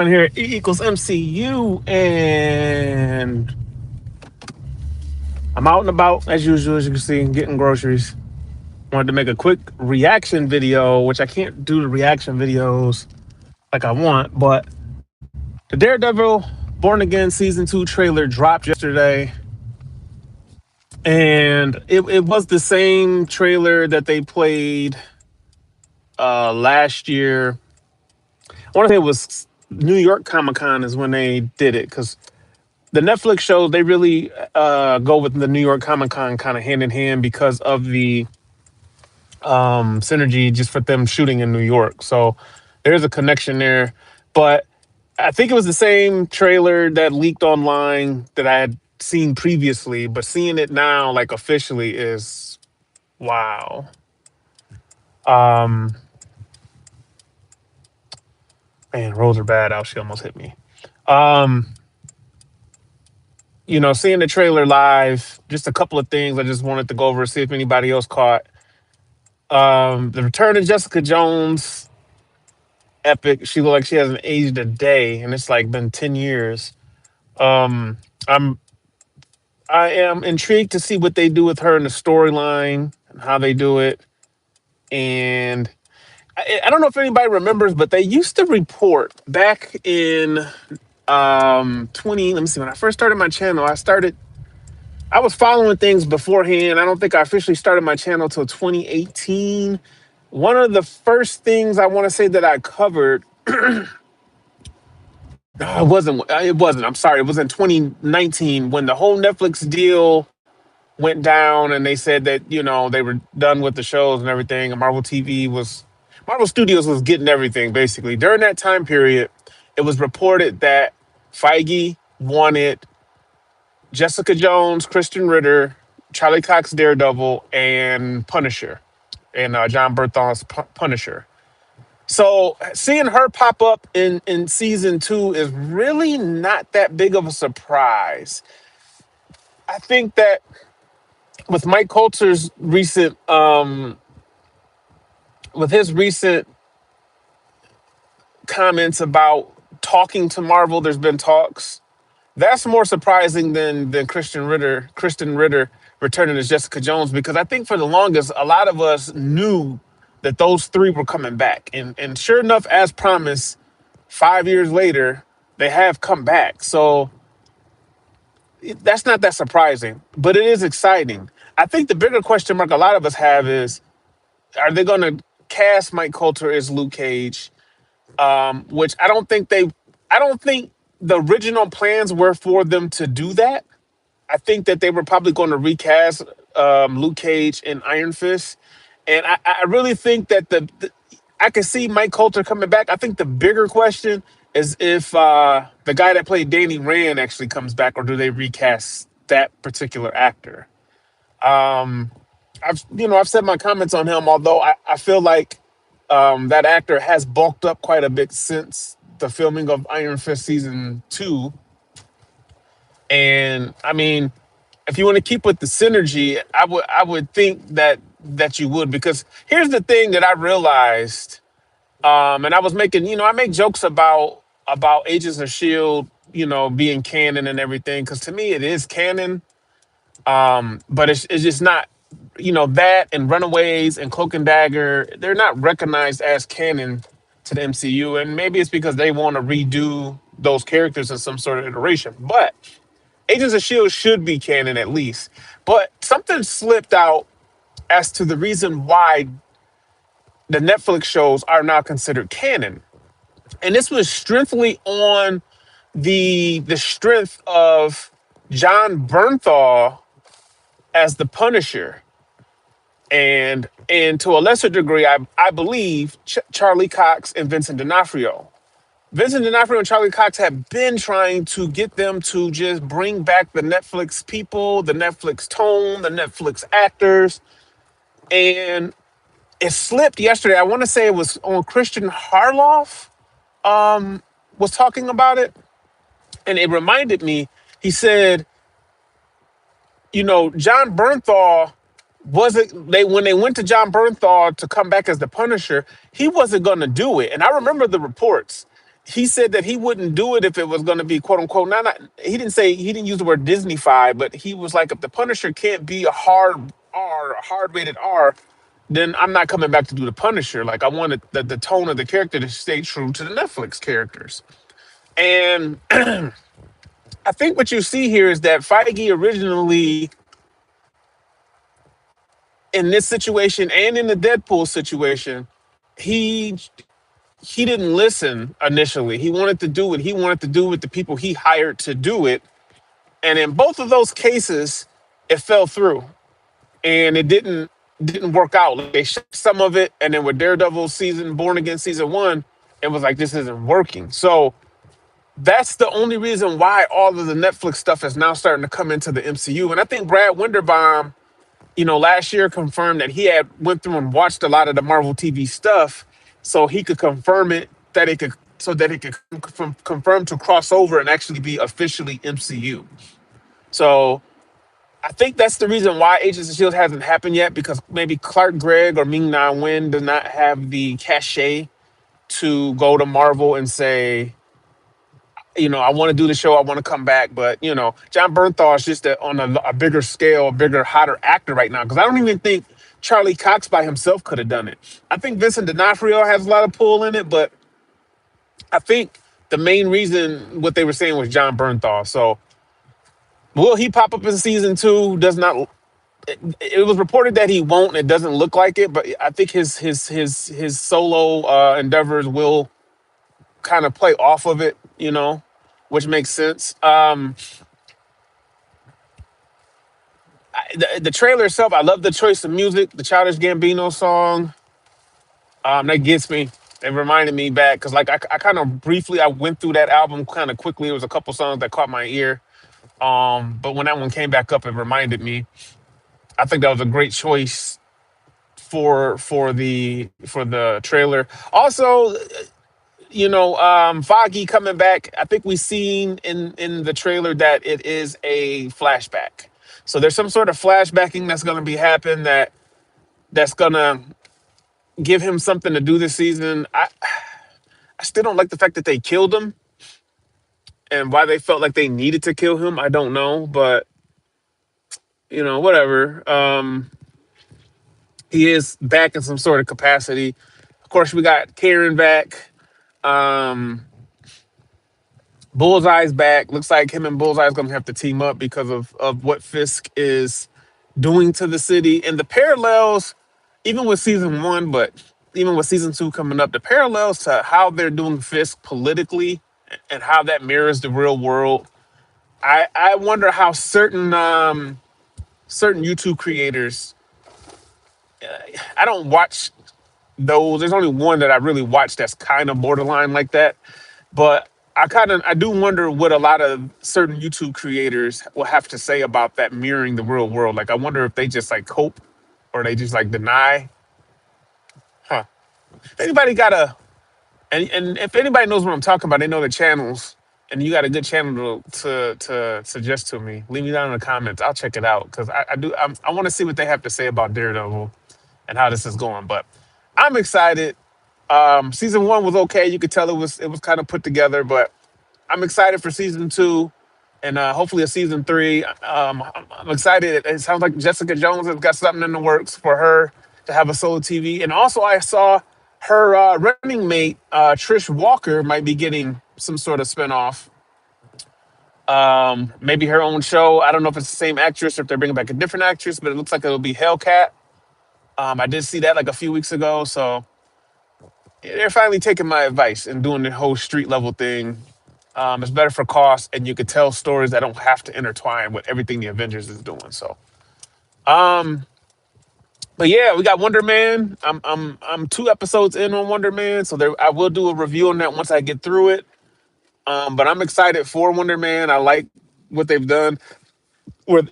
On here, E equals MCU, and I'm out and about as usual, as you can see, getting groceries. Wanted to make a quick reaction video, which I can't do the reaction videos like I want, but the Daredevil Born Again Season 2 trailer dropped yesterday, and it was the same trailer that they played last year. I want to say it was New York Comic Con is when they did it, because the Netflix shows they really go with the New York Comic Con kind of hand in hand because of the synergy just for them shooting in New York. So there's a connection there. But I think it was the same trailer that leaked online that I had seen previously, but seeing it now like officially is wow. Um Man, rolls are bad out. She almost hit me. Um Seeing the trailer live, just a couple of things I just wanted to go over, see if anybody else caught. The return of Jessica Jones, epic. She looked like she hasn't aged a day, and it's like been 10 years. Um, I'm I am intrigued to see what they do with her in the storyline and how they do it. And I don't know if anybody remembers, but they used to report back in 20. Let me see. When I first started my channel, I was following things beforehand. I don't think I officially started my channel till 2018. One of the first things I want to say that I covered, it wasn't. It wasn't. I'm sorry. It was in 2019 when the whole Netflix deal went down, and they said that they were done with the shows and everything, and Marvel Studios was getting everything basically. During that time period, it was reported that Feige wanted Jessica Jones, Kristen Ritter, Charlie Cox Daredevil, and Punisher, and John Berthon's Punisher. So seeing her pop up in season two is really not that big of a surprise. I think that with Mike Coulter's recent, with his recent comments about talking to Marvel, there's been talks. That's more surprising than Kristen Ritter returning as Jessica Jones, because I think for the longest, a lot of us knew that those three were coming back, and sure enough, as promised, 5 years later, they have come back. So that's not that surprising, but it is exciting. I think the bigger question mark a lot of us have is, are they going to cast Mike Coulter as Luke Cage? Which I don't think the original plans were for them to do that. I think that they were probably going to recast Luke Cage and Iron Fist, and I really think that I can see Mike Coulter coming back. I think the bigger question is if the guy that played Danny Rand actually comes back, or do they recast that particular actor? Um, I've said my comments on him, although I feel like that actor has bulked up quite a bit since the filming of Iron Fist season two. And I mean, if you want to keep with the synergy, I would think that you would, because here's the thing that I realized, and I was making, I make jokes about Agents of Shield, being canon and everything, because to me it is canon, but it's just not, that and Runaways and Cloak and Dagger, they're not recognized as canon to the MCU, and maybe it's because they want to redo those characters in some sort of iteration. But Agents of Shield should be canon at least. But something slipped out as to the reason why the Netflix shows are now considered canon, and this was strictly on the strength of John Bernthal as the Punisher, and to a lesser degree, I believe Charlie Cox and Vincent D'Onofrio. Vincent D'Onofrio and Charlie Cox have been trying to get them to just bring back the Netflix people, the Netflix tone, the Netflix actors, and it slipped yesterday. I want to say it was on Christian Harloff, was talking about it, and it reminded me. He said, John Bernthal wasn't they when they went to John Bernthal to come back as the Punisher, he wasn't going to do it. And I remember the reports. he said that he wouldn't do it if it was going to be quote unquote not. He didn't say, he didn't use the word Disney-fied, but he was like, if the Punisher can't be a hard R, a hard rated R, then I'm not coming back to do the Punisher. Like I wanted the tone of the character to stay true to the Netflix characters. And I think what you see here is that Feige originally, in this situation and in the Deadpool situation, he he didn't listen initially. He wanted to do what he wanted to do with the people he hired to do it. And in both of those cases, it fell through and it didn't work out. Like they shot some of it, and then with Daredevil season Born Again season one, it was like this isn't working. So that's the only reason why all of the Netflix stuff is now starting to come into the MCU. And I think Brad Winderbaum, last year confirmed that he had went through and watched a lot of the Marvel TV stuff, so he could confirm it that it could, so that it could confirm to cross over and actually be officially MCU. So I think that's the reason why Agents of Shield hasn't happened yet, because maybe Clark Gregg or Ming Na Wen does not have the cachet to go to Marvel and say, I want to do the show, I want to come back. But John Bernthal is just on a bigger scale, a bigger, hotter actor right now. Because I don't even think Charlie Cox by himself could have done it. I think Vincent D'Onofrio has a lot of pull in it, but I think the main reason what they were saying was John Bernthal. So will he pop up in season two? Does not. It was reported that he won't. It doesn't look like it, but I think his solo endeavors will kind of play off of it, which makes sense. The trailer itself, I love the choice of music. The Childish Gambino song, that gets me. It reminded me back because, like, I kind of briefly I went through that album kind of quickly. It was a couple songs that caught my ear, but when that one came back up, it reminded me. I think that was a great choice for the trailer. Also, Foggy coming back. I think we've seen in the trailer that it is a flashback. So there's some sort of flashbacking that's going to be happen that's going to give him something to do this season. I still don't like the fact that they killed him, and why they felt like they needed to kill him, I don't know, but whatever. He is back in some sort of capacity. Of course, we got Karen back. Um, Bullseye's back. Looks like him and Bullseye's gonna have to team up because of what Fisk is doing to the city, and the parallels, even with season one, but even with season two coming up, the parallels to how they're doing Fisk politically and how that mirrors the real world. I wonder how certain YouTube creators. I don't watch those. There's only one that I really watch that's kind of borderline like that. But I do wonder what a lot of certain YouTube creators will have to say about that mirroring the real world. Like I wonder if they just like cope or they just like deny. Huh. If anybody got a and if anybody knows what I'm talking about, they know the channels, and you got a good channel to suggest to me, leave me down in the comments. I'll check it out because I want to see what they have to say about Daredevil and how this is going. But I'm excited. Season one was okay. You could tell it was kind of put together, but I'm excited for season two and hopefully a season three. I'm excited. It sounds like Jessica Jones has got something in the works for her to have a solo TV. And also, I saw her running mate, Trish Walker, might be getting some sort of spinoff. Maybe her own show. I don't know if it's the same actress or if they're bringing back a different actress, but it looks like it'll be Hellcat. I did see that like a few weeks ago. So they're finally taking my advice and doing the whole street level thing. It's better for cost, and you could tell stories that don't have to intertwine with everything the Avengers is doing. So, but yeah, we got Wonder Man. I'm 2 episodes in on Wonder Man, so I will do a review on that once I get through it. But I'm excited for Wonder Man. I like what they've done. Where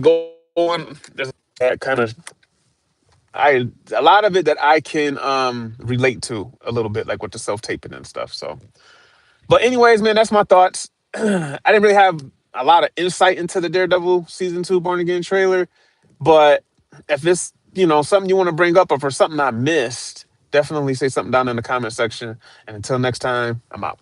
going, there's that kind of a lot of it that I can relate to a little bit, like with the self taping and stuff. So. But anyways, man, that's my thoughts. I didn't really have a lot of insight into the Daredevil season two Born Again trailer, but if it's something you want to bring up or for something I missed, Definitely say something down in the comment section. And until next time, I'm out.